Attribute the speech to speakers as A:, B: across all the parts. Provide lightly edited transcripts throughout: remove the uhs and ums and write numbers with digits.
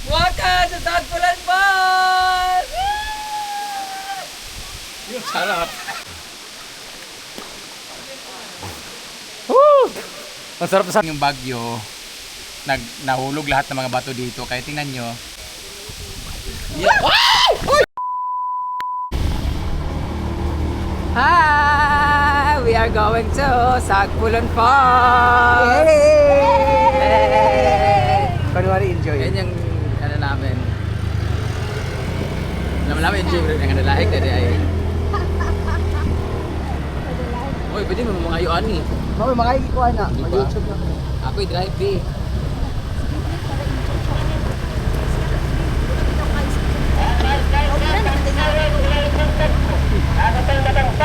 A: Welcome sa Tagpulan Falls!
B: Yung sarap.
C: Masarap sa yung bagyo. Nahulog lahat ng mga bato dito. Kaya tingnan nyo.
A: Hi! We are going to Sagpulan Falls!
B: Yay! Kunwari enjoy.
C: Yan yung ano namin. Naman enjoy rin ang nalahig na ay. Uy, pwede mo mga ayuan eh.
B: Mami, mga ikuha na.
C: Di ba?
B: Mag-YouTube na.
C: Ako'y drive eh.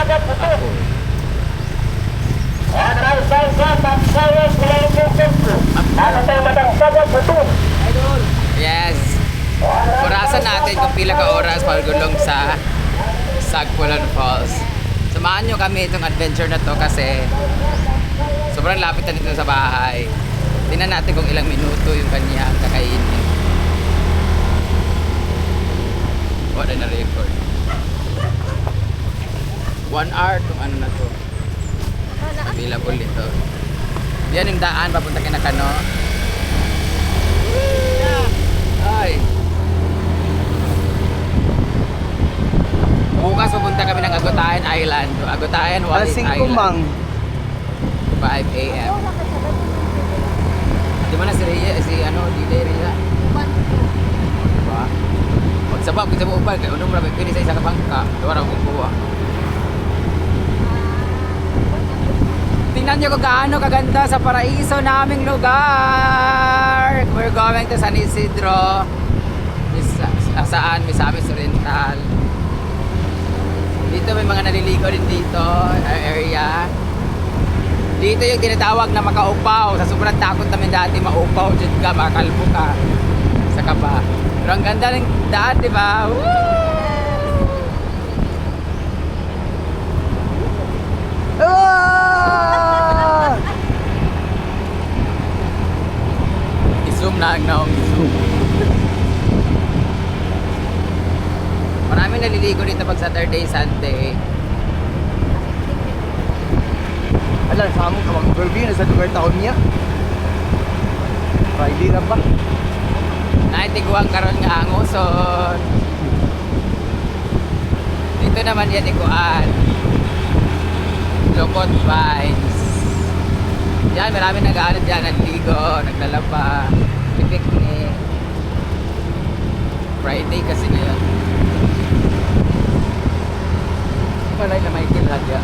C: Ako. Yes. Orasan natin kung pila ka oras pagulong sa Sagpulan Falls. Samahan nyo kami itong adventure na to kasi sobrang lapit na dito sa bahay. Tingnan natin kung ilang minuto yung kanyang kakainin. Wala na record. 1 hour itong ano na to. Available dito. Yan yung daan papunta kina Kano. Ay. Bukas pupunta kami ng Agotayan Island. Agotayan Wallis
B: Alas 5
C: Island.
B: mang.
C: 5 a.m. Di ba na si Rhea, si ano, DJ Rhea? Diba? Magsabab, kita mo upal, kaya unong marami pili sa isang bangka, doon ako kukuha. Tingnan nyo kung gaano kaganda sa paraiso naming lugar. We're going to San Isidro. Saan? Misamis Oriental. Dito may mga naliligo din dito, area. Dito yung tinatawag na makaupaw. Sa sobrang takot namin dati maupaw, dyan ka, makakalbo ka. Sa kaba. Pero ang ganda ng daan, di ba? Woo!
B: Ah!
C: I-zoom na ang naong i-zoom. Maraming naliligo dito pag Saturday, Sunday.
B: Alam, sa among kamang Burby na sa lugar taon niya. Friday na ba?
C: Naitiguang karon nga ang uson. Dito naman yan ikuan. Locot Vines. Yan, marami nag-aaral dyan, nagligo, naglalaba, picnic. Friday kasi ngayon. Malay na may kilhadya.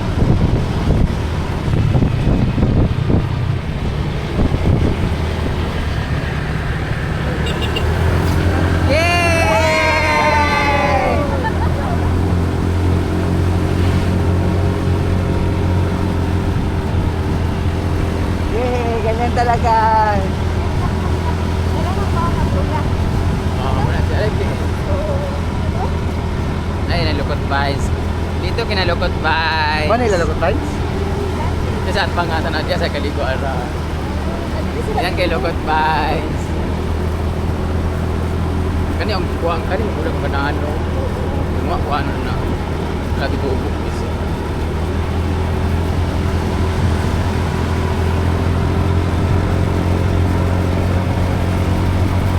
B: Yay! Ganyan talaga.
C: Oo, muna si Alec eh. Ay, nalukot Vines. Dito kinalukot Vines.
B: Ano ilalakot lines?
C: Kasi at pangatan na sa kaligo ara. Yan kay Lukot Vines. Kani ang kuwang kani mo ka na ano. Mga kuwang na. Lagi ko ubok isa.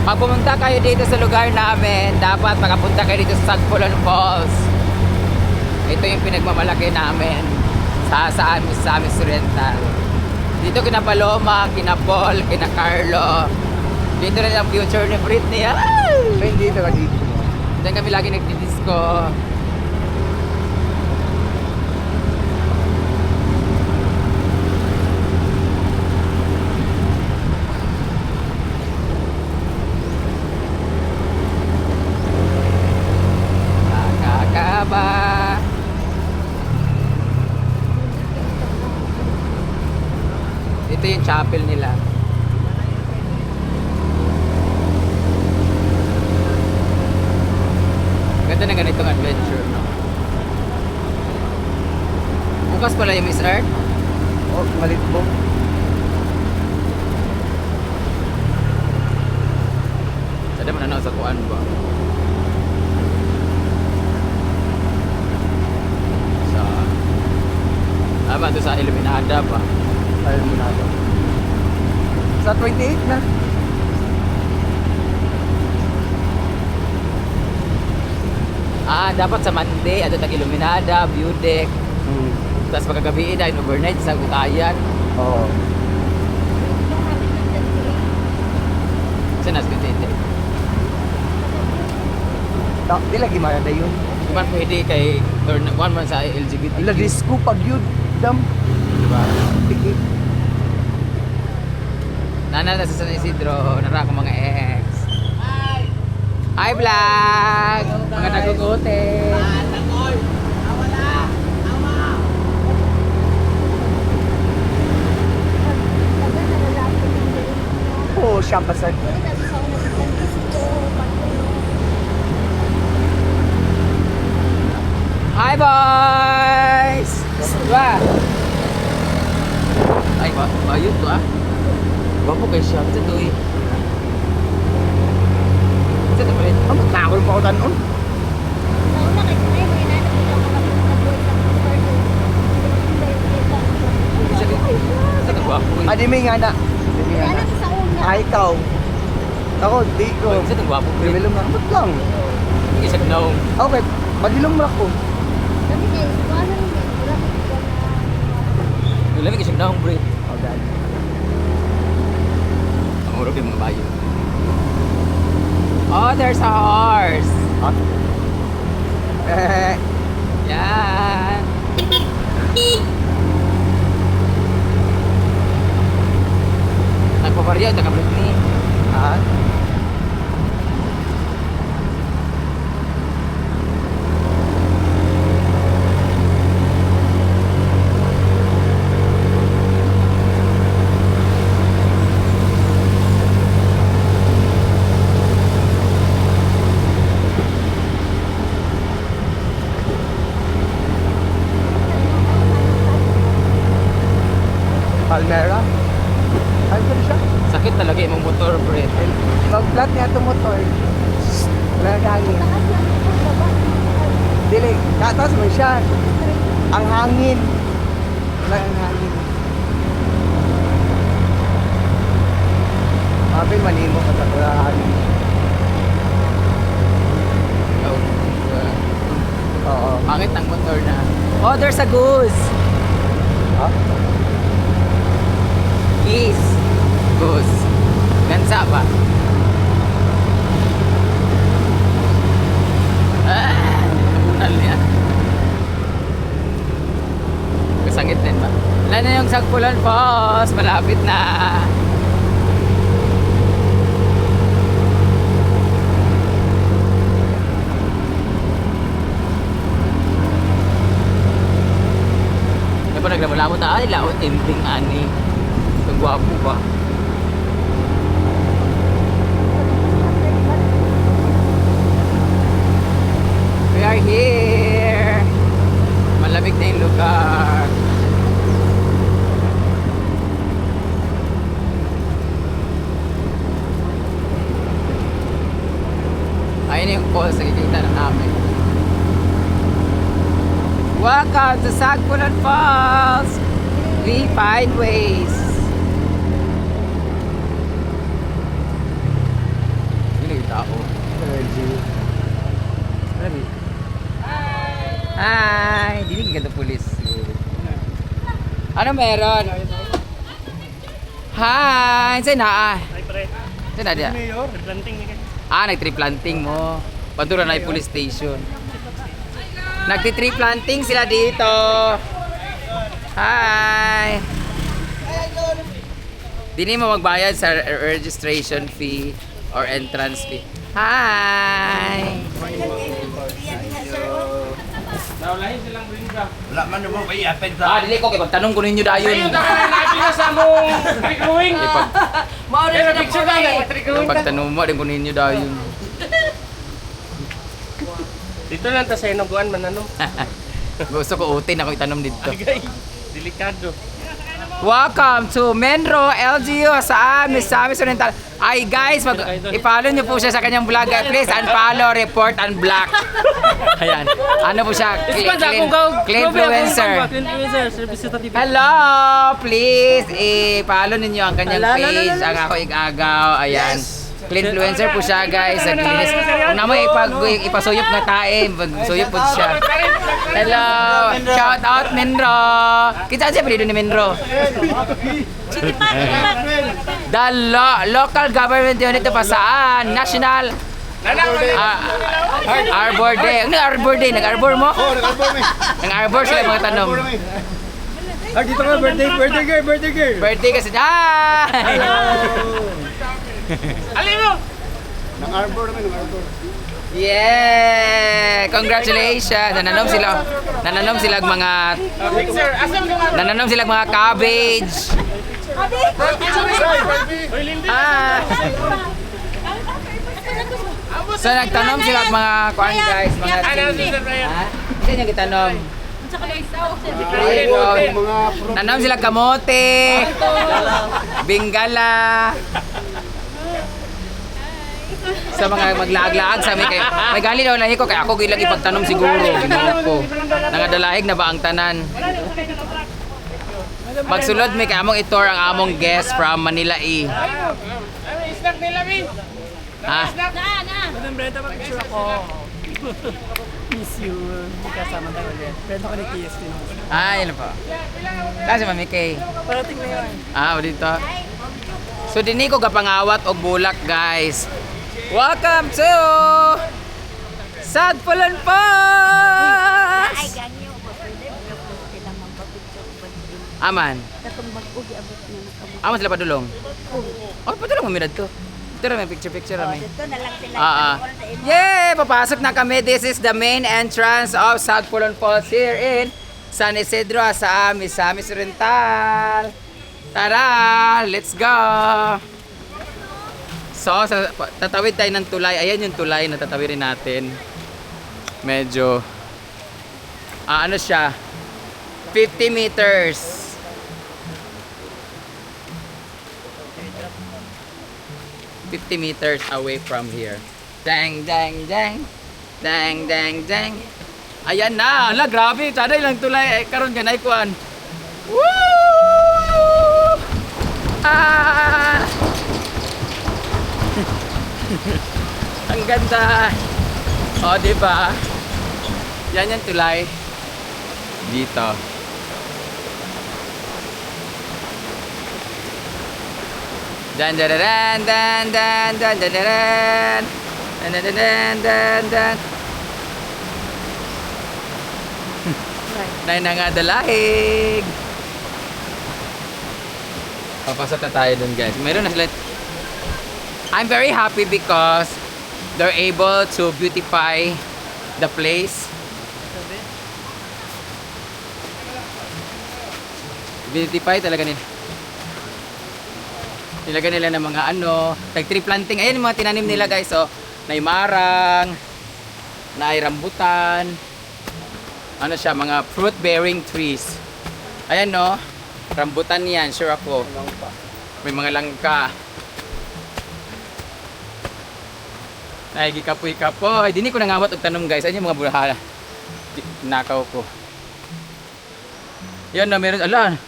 C: Pag pumunta kayo dito sa lugar namin, dapat makapunta kayo dito sa Sagpulan Falls. Ito yung pinagmamalaki namin sa Misamis Oriental. Dito kina Paloma, kina Paul, kina Carlo. Dito rin ang future ni Britney. Ay!
B: So, hindi ito ka dito.
C: Diyan kami lagi nagdidisco. Nakakaba. Ito yung chapel nila. Ganda na ganitong adventure, no? Bukas pala yung Miss Earth.
B: Oh, malit mo.
C: Sada man na na sa kuan ba. Sa to sa Iluminada pa.
B: Ayun mo na ito. Sa 28 na.
C: Dapat sa Monday, ato tag Iluminada, view deck. Tapos pagkagabi na, overnight sa Gutayan.
B: Oo.
C: Sa nas Gutayan.
B: Di lagi marada yun.
C: Di man pwede kay, or one man sa LGBT.
B: Ila disco pag yun. Dam.
C: Diba?
B: Tikit.
C: Nana na sa San Isidro, nara ko mga ex. Hi vlog! Mga nagugote.
B: Oo, siya pa sa...
C: Hi boys! Diba? Ay, ayun to ah. Bapo kay siya. Ito to eh. Ito to pala.
B: Ang takol pa ako tanon.
C: Ito to gwapo eh.
B: Adi may nga na. Di may nga na. Ay, ikaw. Ako, di ko.
C: Ito to gwapo eh.
B: Privilum lang. Ba't lang?
C: Isag na ako.
B: Okay, madilong mo ako.
C: Lamig isag na akong bre.
B: Oh, God.
C: Ang urog yung mga bayo. Oh, there's a horse.
B: Huh?
C: Yan. Nagpaparya, nagkablit ni.
B: Ha? Palmera? Ay, ko siya.
C: Sakit talaga yung motor, bre.
B: Mag-flat niya itong motor. Wala na hangin. Dili, kataas mo siya. Ang hangin. Wala ang hangin. Mabay, manimo ka sa hangin. Oo.
C: Pangit ng motor na. Oh, there's a goose.
B: Ha?
C: Geese. Goose. Gansa ba? Unal yan. Kasangit din ba? Wala na yung Sagpulan Falls. Malapit na. Yan pa naglamot na. Ay, laot ending ani. Ang gwapo ba? We are here. Malamig na yung lugar. Ayun yung falls na kikita na namin. Welcome to Sagpulan Falls. We find ways. Yun yung tao. Hi! Dinig ka pulis. Ano meron? Hi! Saan na?
D: Ay, pre.
C: Saan na dia?
D: Mayor, nagplanting ni kayo.
C: Nag-tree planting mo. Pantura na yung police station. Nagti-tree planting sila dito. Hi! Dini mo magbayad sa registration fee or entrance fee. Hi!
D: Wala man naman kayo aped sa...
C: Dili ko kay pagtanong ko ninyo dayon.
D: Ayun, nakalalapi na sa mong trickwing.
A: Mauri
D: Pero
A: na
D: picture ka na, trickwing ka.
C: Pagtanong mo din ko ninyo dayon.
D: Dito lang ta sa inuguan man ano.
C: Gusto ko utin ako itanong dito.
D: Agay, delikado.
C: Welcome to Menro LGU sa Misamis Oriental. Ay guys, i-follow niyo po siya sa kanyang vlog. Please unfollow, report, unblock. Ayan. Ano po siya? Clean influencer. Hello! Please, i-follow ninyo ang kanyang page. Ang ako igagaw. Ayan. Clean influencer po siya guys. Naglinis. Kung naman ipasuyop na tae, suyop po siya. Hello! Shout out Minro! Kita siya pwede ni Minro. The local government unit pa saan? National Arbor Day. Ano Arbor Day? Nag-arbor mo? Nag-arbor sila mga tanom.
B: Dito nga, birthday girl.
C: Birthday kasi. Ah!
D: Alin mo?
B: Ng arbor naman, ng arbor.
C: Yeah! Congratulations! Nananom sila mga
D: Sir, asan ka nga?
C: nananom sila mga cabbage. Ah! So nagtanom sila at mga kuan guys, mga ha? Kasi niya gitanom.
B: Mga
C: Nanom sila kamote, bingala. Sa mga maglaag-laag sa may gali daw lahi ko kaya ako gilang ipagtanom siguro Ginoo ko. Nangadalahig na ba ang tanan? Magsulod may kamong itor ang among guest from Manila E.
D: Ano snack nila, Min?
C: Ha?
E: Madam Brenda, mag-picture ako. Miss you. Hindi kasama tayo ulit. Pwede ako ni KST naman.
C: Ah, yun po. Kasi Mami Kay.
E: Parating na yun.
C: Ah, dito. So dini ko gapangawat og bulak, guys. Welcome to Sagpulan Falls.
F: Ay, ganyo ba pwede mo sila magpapicture ko ba?
C: Aman.
F: Katong mag-ugi abot na nakamo.
C: Aman sila padulong. Oh, padulong mo mirad to. Dito may picture rami.
F: Dito na lang sila.
C: Ah. Yay! Papasok na kami. This is the main entrance of Sagpulan Falls here in San Isidro, Misamis Oriental. Tara! Let's go! So, tatawid tayo ng tulay. Ayan yung tulay na tatawirin natin. Medyo, ano siya? 50 meters. 50 meters away from here. Dang, dang, dang. Dang, dang, dang. Ayan na. Ala, grabe. Sana ilang tulay. Karon ganay kuan. Woo! Ah! Ang ganda. O, diba? Yan yung tulay. Dito. Dan dan dan dan dan dan dan dan dan dan dan dan dan. Nay nangadalahig. Papasok na tayo dun guys. Meron na sila. I'm very happy because they're able to beautify the place. Beautify talaga nila. Nilagay nila ng mga nag-tree planting. Ayan yung mga tinanim nila guys. So, naimarang, nairambutan. Ano siya, mga fruit-bearing trees. Ayan no, rambutan yan, sure ako. May mga langka. Naigikapoy-kapoy. Dini ko nangamot og tanom guys. Ayan yung mga burahala. Nakaw ko. Yan na, meron. Ala,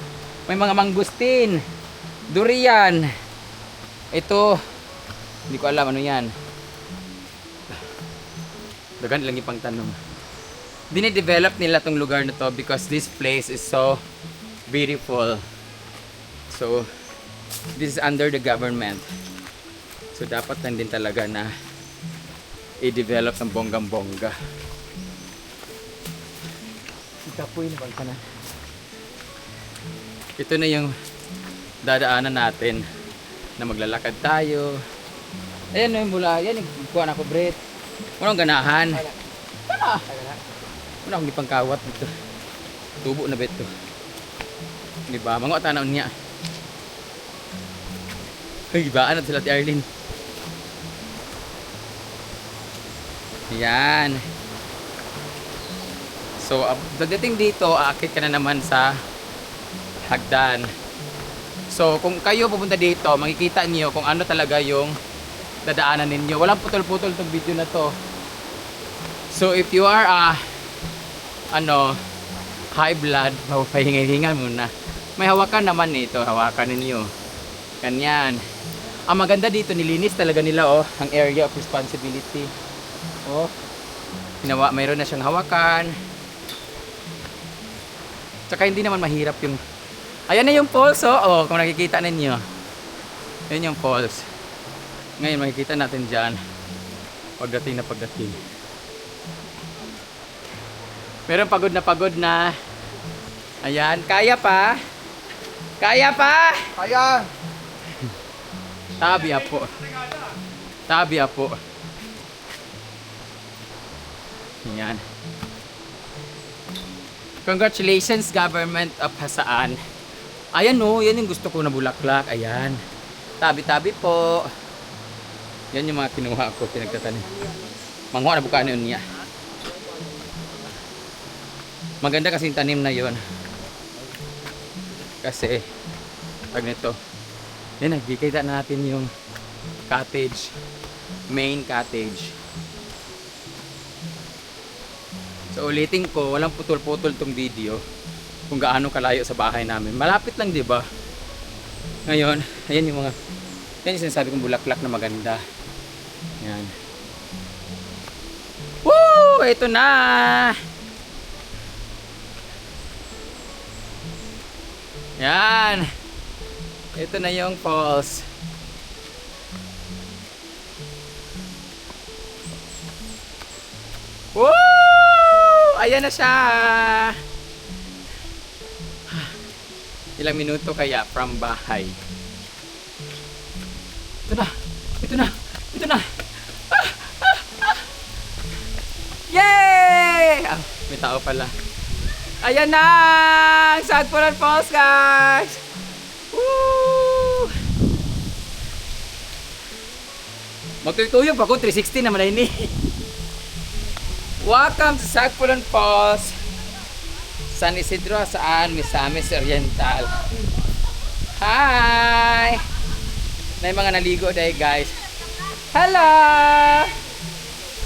C: may mga mangustin. Durian. Ito, hindi ko alam ano yan. Dagan lang ipang tanong. Dine-develop nila tong lugar na to because this place is so beautiful. So, this is under the government. So, dapat lang din talaga na i-develop ng bonggang-bongga. Ikapoy na bangka na. Ito na yung dadaanan natin na maglalakad tayo. Ayan na yung mula. Ayan yung kuha na ko, Brett. Anong ganahan? Tara! Wala akong ipangkawat dito. Tubo na beto. Diba? Mga tanaw niya. Ay, ibaan na sila ti Arlene. Yan. So, pagdating dito, aakit ka na naman sa hagdan. So, kung kayo pupunta dito, makikita niyo kung ano talaga yung dadaanan ninyo. Walang putol-putol tong video na to. So, if you are high blood, pahinga-hinga muna. May hawakan naman ito, hawakan ninyo. Ganyan. Ang maganda dito, nilinis talaga nila ang area of responsibility. Mayroon na siyang hawakan. Tsaka hindi naman mahirap yung... Ayan na yung falls, kung nakikita ninyo. Ayan yung falls. Ngayon, makikita natin dyan. Pagdating na pagdating. Meron pagod na. Ayan, kaya pa. Kaya pa!
B: Kaya!
C: Tabi po. Tabi po. Ayan. Congratulations, government of Hasaan. Ayan yan yung gusto ko na bulaklak. Ayan. Tabi-tabi po. Yan yung mga kinuha ko, pinagtatanim. Manguha na bukaan yun niya. Maganda kasi yung tanim na yon. Kasi, pag nito, yan, nagkikita natin yung cottage. Main cottage. So, ulitin ko, walang putol-putol tong video kung gaano kalayo sa bahay namin. Malapit lang, di ba? Ngayon, ayan yung mga, yan yung sinasabi kong bulaklak na maganda. Yan. Woo! Ito na! Yan! Ito na yung falls. Woo! Ayan na siya! Ilang minuto kaya from bahay. Ito na! Ito na! Ito na! Yay! May tao pala. Ayan na! Sagpulan Falls, guys! Woo! Magtutuyog pa ko, 360 naman na ini. Welcome to Sagpulan Falls, San Isidro, Hasaan, Misamis Oriental. Hi! May mga naligo dahil, guys. Hello!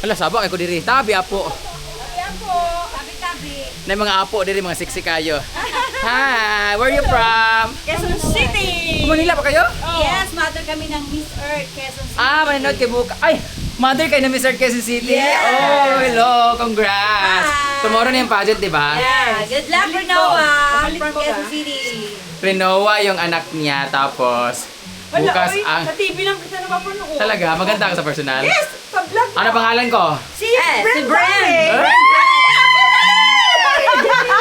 C: Hala, sabak ako diri. Tabi apo.
F: Tabi-tabi.
C: May mga apo diri, mga siksi kayo. Hi! Where you from?
F: Quezon City!
C: Manila pa kayo?
F: Yes, mother kami ng Miss Earth, Quezon City.
C: Manonood kay Buka. Ay! Mother kayo na Mr. Quezon City?
F: Yes.
C: Oh, hello! Congrats!
F: Hi.
C: Tomorrow na yung pageant, di ba?
F: Yeah, good luck, Renoa, from Quezon City.
C: Renoa yung anak niya, tapos bukas ang...
A: Sa TV lang kita napapanood.
C: Talaga? Maganda ako sa personal?
A: Yes! Sa vlog.
C: Ano pangalan ko?
A: Si Brent.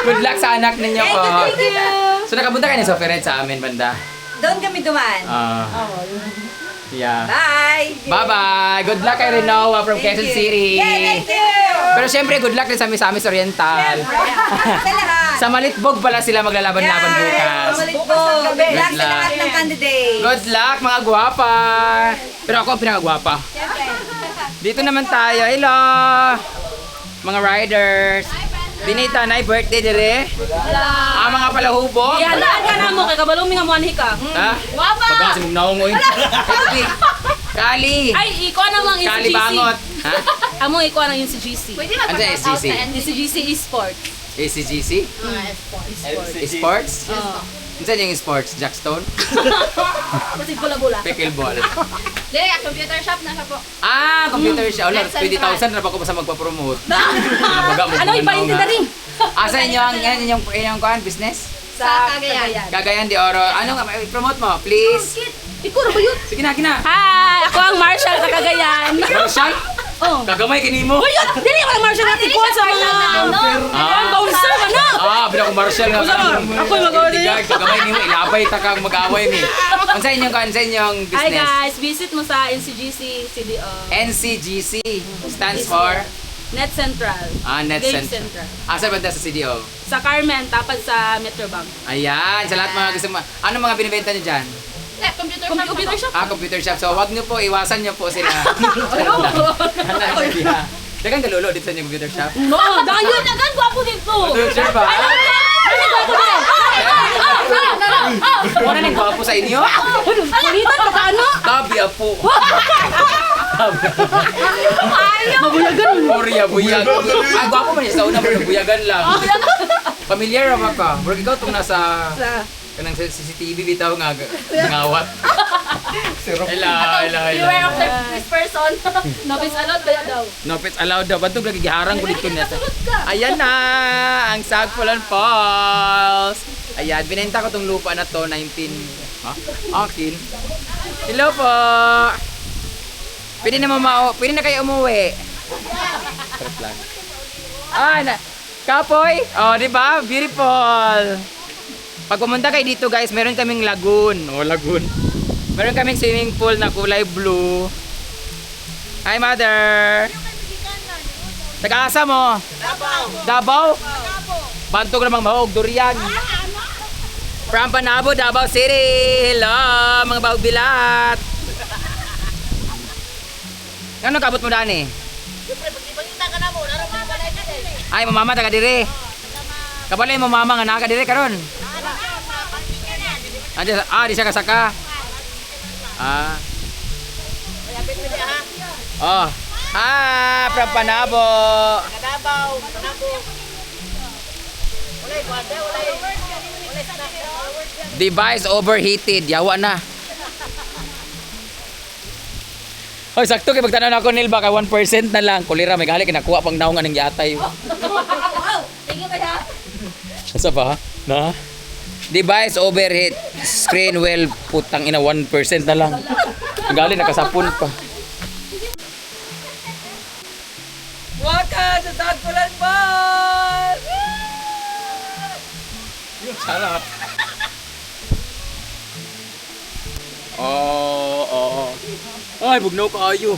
C: Good luck sa anak ninyo ko.
F: Thank you.
C: So nakapunta kayo sa Sofired sa amin, banda?
F: Doon kami duman.
C: Yeah.
F: Bye!
C: Bye-bye! Good luck kay Renoa from Quezon City.
F: Yeah, thank you!
C: Pero syempre, good luck din sa Misamis Oriental.
F: Sa lahat.
C: Sa Malitbog pala sila maglalaban-laban bukas.
F: Good luck sa lahat ng candidates.
C: Good luck, mga gwapa! Pero ako ang pinakagwapa.
F: Siyempre.
C: Dito naman tayo. Hello! Mga riders. Binita na birthday dire. Mga palahubog.
A: Ihandaan ka na mo, kay kabalong nga muanhi ka.
C: Ha? Baga kasi magnaungoy. Kali.
A: Ay, iko namang yung
C: Kali
A: si GC.
C: bangot. Ha?
A: Amo iko nang yung si GC.
F: Pwede
C: Ano sa SGC?
A: Yung si GC Esports.
C: ACGC? Sports? Saan yung sports? Jackstone?
A: Kasi bula-bula.
C: Pickleball?
F: Dili, computer shop na siya po.
C: Computer siya. Wala,
F: Net Central.
C: 20,000 na ba ko pa sa magpa-promote?
A: Ano ipaintindi rin?
C: Sa inyo ang inyong kuhan, business?
F: Sa Cagayan.
C: Cagayan de Oro. Ano nga, promote mo, please.
A: Iko na ba yun?
C: Sige na, kina.
A: Hi! Ako ang Marshall sa Cagayan.
C: Marshall?
A: Oh.
C: Kagamay kini mo.
A: Uy, yun! Dili ko ang Marshall natin ko sa mga... Ang bouncer, ano?
C: Bila ko Marshall nga.
A: Ako'y mag-away niyo.
C: Kagamay ni mo, ilabay ta kang mag-away ni. Ano sa inyong
A: Hi
C: business?
A: guys! Visit mo sa NCGC CDO.
C: NCGC stands for
A: Net Central.
C: Net
A: Gate
C: Central.
A: Central.
C: Asa ba sa CDO?
A: Sa Carmen, tapad sa Metrobank.
C: Ayan, sa lahat mga gusto mo. Ano mga binibenta niyo dyan?
A: Computer shop.
C: Computer shop. So, wag niyo po, iwasan niyo po sila. Dagan kalolo dito sa inyong computer shop.
A: No, dahil yun, dagan gwapo dito.
C: Computer shop ba?
A: Ano gwapo dito?
C: Wala nang gwapo sa inyo?
A: Palitan ka ano?
C: Tabi apo.
A: Mabuyagan mo.
C: Korea, buyag. Ah, gwapo man siya sa una, pero buyagan lang. Familiar ba ka? Pero ikaw itong nasa... Kanang sa CCTV bitaw nga ngawat. Ela.
A: Beware of this person. Novice allowed ba daw?
C: No pets allowed daw. Bantog lagi giharang ko dito neta. Ayan na ang Sagpulan Falls. Ayan, binenta ko tong lupa na to 19. Ha? Akin. Hello po. Pwede na kayo umuwi. Sarap lang. Ah, Kapoy. Oh, di ba? Beautiful. Pag pumunta kayo dito guys, meron kaming lagoon. Lagoon. Meron kaming swimming pool na kulay blue. Hi mother. Taga-asa mo? Davao. Bantog namang mahog, durian. From Panabo, Davao City. Hello, mga bahog bilat. Ano kabot mo dani? Ay, mamama taga dire. Kabalay mo mama nga naka dire karon. Di siya kasaka. From Panabo. Device overheated. Yawa na. Hoy, sakto kay pagtanaw na ako nil baka 1% na lang. Kulira may gali kinakuha pang naong anong yatay. Asa ba? Na? Device overheat. Screen well, putang ina 1% na lang. Gali nakasapon pa. Waka sa Sagpulan Falls! Sarap. Oh. Ay, bugnaw kaayo.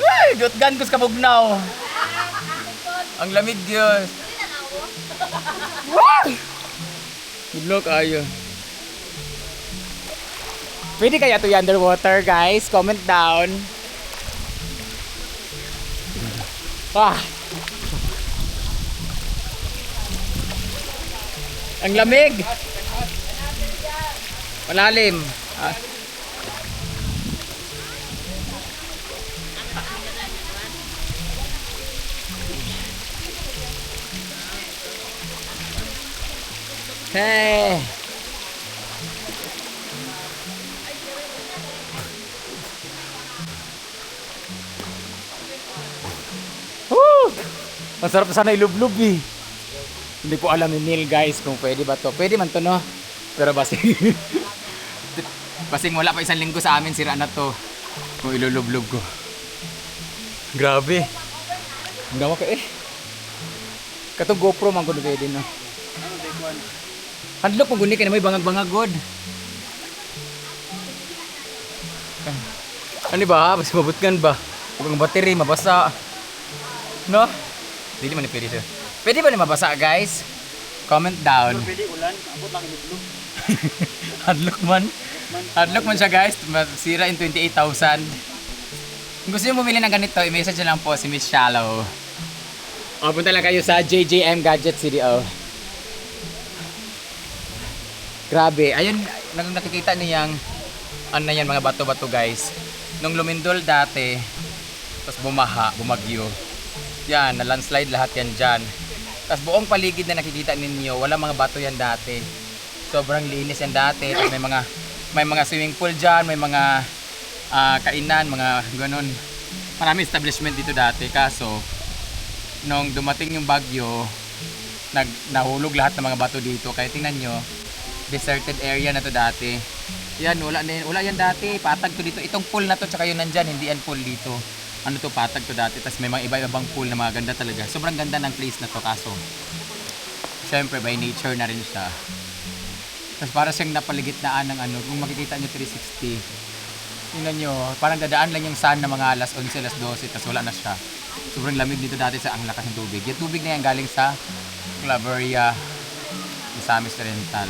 C: Ay, dutgan ko sa kabugnaw. Ang lamig yun. Bugnaw kaayo. Pwede kaya to underwater guys? Comment down. Ang lamig. Malalim. Hey. Masarap na sana ilublob eh. Hindi po alam ni Neil guys kung pwede ba to. Pwede man to no. Pero basing wala pa isang linggo sa amin sira na to. Kung ilulublob ko. Grabe. Ang gawa ka eh. Katong GoPro man ko pwede no. Handlok mo guni kay na may bangag-bangag god. Ano ba? Basta mabutkan ba? Kung battery mabasa. No? Hindi man pwede siya. Pwede ba na mabasa guys? Comment down.
E: Pwede ulan, abot lang iluglo.
C: Hardlock man siya guys. Masira in 28,000. Kung gusto nyo bumili ng ganito, i-message nyo lang po si Miss Shallow. Punta lang kayo sa JJM Gadget CDO. Grabe. Ayun, nakikita niyang ano na yan, mga bato-bato guys. Nung lumindol dati, tapos bumagyo. Yan, na-landslide lahat yan dyan. Tapos buong paligid na nakikita ninyo, wala mga bato yan dati. Sobrang linis yan dati. Tapos may mga swimming pool dyan, may mga kainan, mga ganun. Marami establishment dito dati. Kaso, nung dumating yung bagyo, nahulog lahat ng mga bato dito. Kaya tingnan nyo, deserted area na to dati. Yan, wala yan dati. Patag to dito. Itong pool na to, tsaka yun nandyan, hindi yan pool dito. Ano to, patag to dati. Tapos may mga iba-ibang pool na mga ganda talaga. Sobrang ganda ng place na to. Kaso, syempre by nature na rin siya. Tapos para siyang napaligitnaan ng ano. Kung makikita nyo 360, tingnan nyo, parang dadaan lang yung sun na mga alas 11, alas 12. Tapos wala na siya. Sobrang lamig dito dati sa ang lakas ng tubig. Yung tubig na yan galing sa Claveria, Misamis Oriental.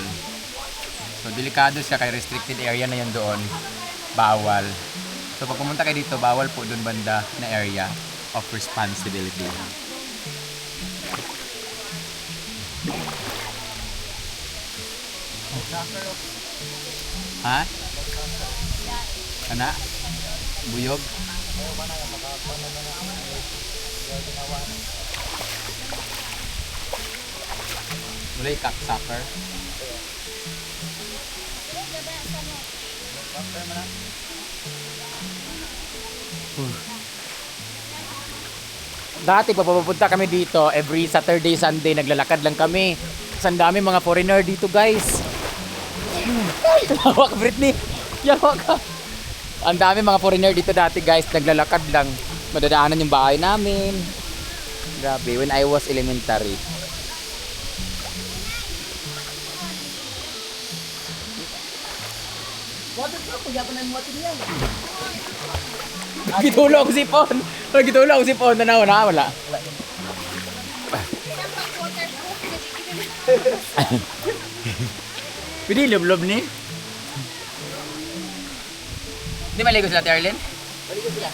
C: So delikado siya, kaya restricted area na yan doon. Bawal. So pag pumunta kayo dito, bawal po doon banda na area of responsibility. Ha? Kana? Buyog? Mulai kak soccer. Dati papapunta kami dito every Saturday, Sunday naglalakad lang kami. Kasi ang dami mga foreigner dito, guys. Yawa ka, Britney. Yawa ka. Ang dami mga foreigner dito dati, guys. Naglalakad lang. Madadaanan yung bahay namin. Grabe, when I was elementary. Gitulo ako si Pon. Gitulo ako si Pon. Tanaw na, wala. Pwede lublob ni? Hindi maligo sila, Arlen? Maligo sila.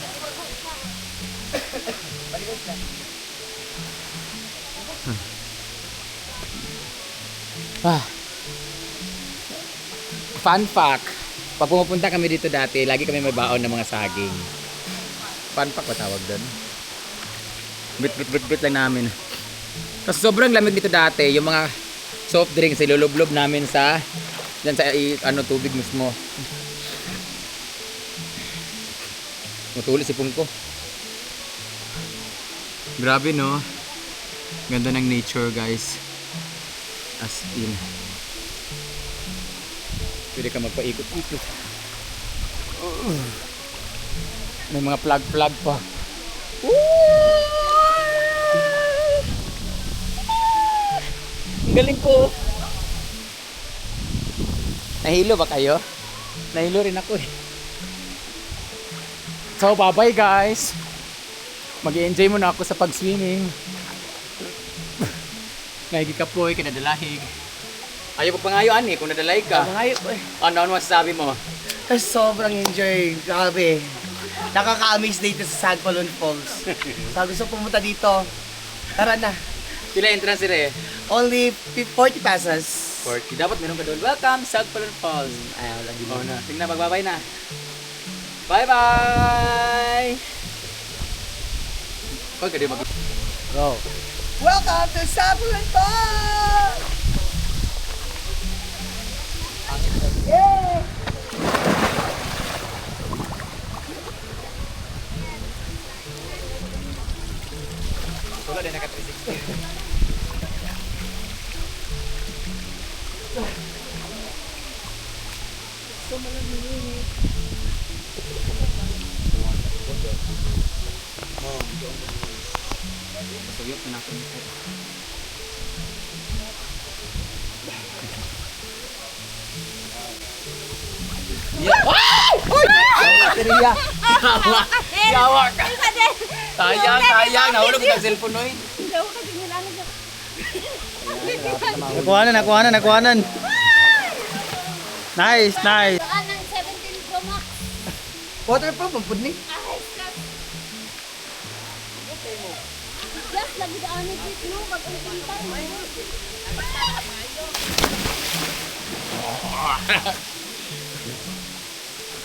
C: Fun fact, pag pumupunta kami dito dati, lagi kami may baon ng mga saging. Fun fact ba tawag doon? Bit lang namin. Kasi sobrang lamig dito dati, yung mga soft drinks, ilulublob namin sa dyan sa tubig mismo. Matuli si Pungko. Grabe no. Ganda ng nature, guys. As in. Pwede ka magpaikot-ikot. May mga plug pa. Ang galing ko. Nahilo ba kayo? Nahilo rin ako eh. So, bye-bye guys. Mag-i-enjoy muna ako sa pag-swimming. Nahigi ka po eh, kinadalahig. Ayaw pa pangayo ani kung nadalay ka.
B: Ngayon,
C: Ano masasabi mo?
B: sobrang enjoy. Grabe. Nakaka-amaze dito sa Sagpalon Falls. Sa gusto pumunta dito, tara na.
C: Sila entrance sila eh.
B: Only 40 pesos.
C: 40. Dapat meron ka doon. Welcome, Sagpalon Falls.
B: Ayaw, lagi
C: Oh, na. Tingnan, magbabay na. Bye-bye! Huwag ka din mag-
B: Go. Welcome to Sagpalon Falls!
C: Wala din naka 360. Suyok na ako.
B: Baterya.
C: Yawa ka! Sayang! Nahulog yung cellphone no eh.
B: Nakuhanan. Nice.
F: Ng 17 Pro Max.
B: Waterproof, ang pud ni.
F: Yes, lagi daan ni Jit, no? Pag ulitin mo.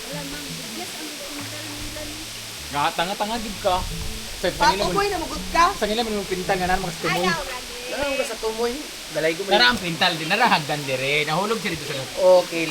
F: Wala, ma'am. Yes, ang pintal nila ni.
C: Tanga-tanga gid ka. Sa
B: Patumoy na magod ka.
C: nila mo pintal nga na mga tumoy.
B: Ano ka sa tumoy? Dalay ko
C: Nara ang pintal din, nara hagdan dire. Nahulog siya dito sa
B: Okay.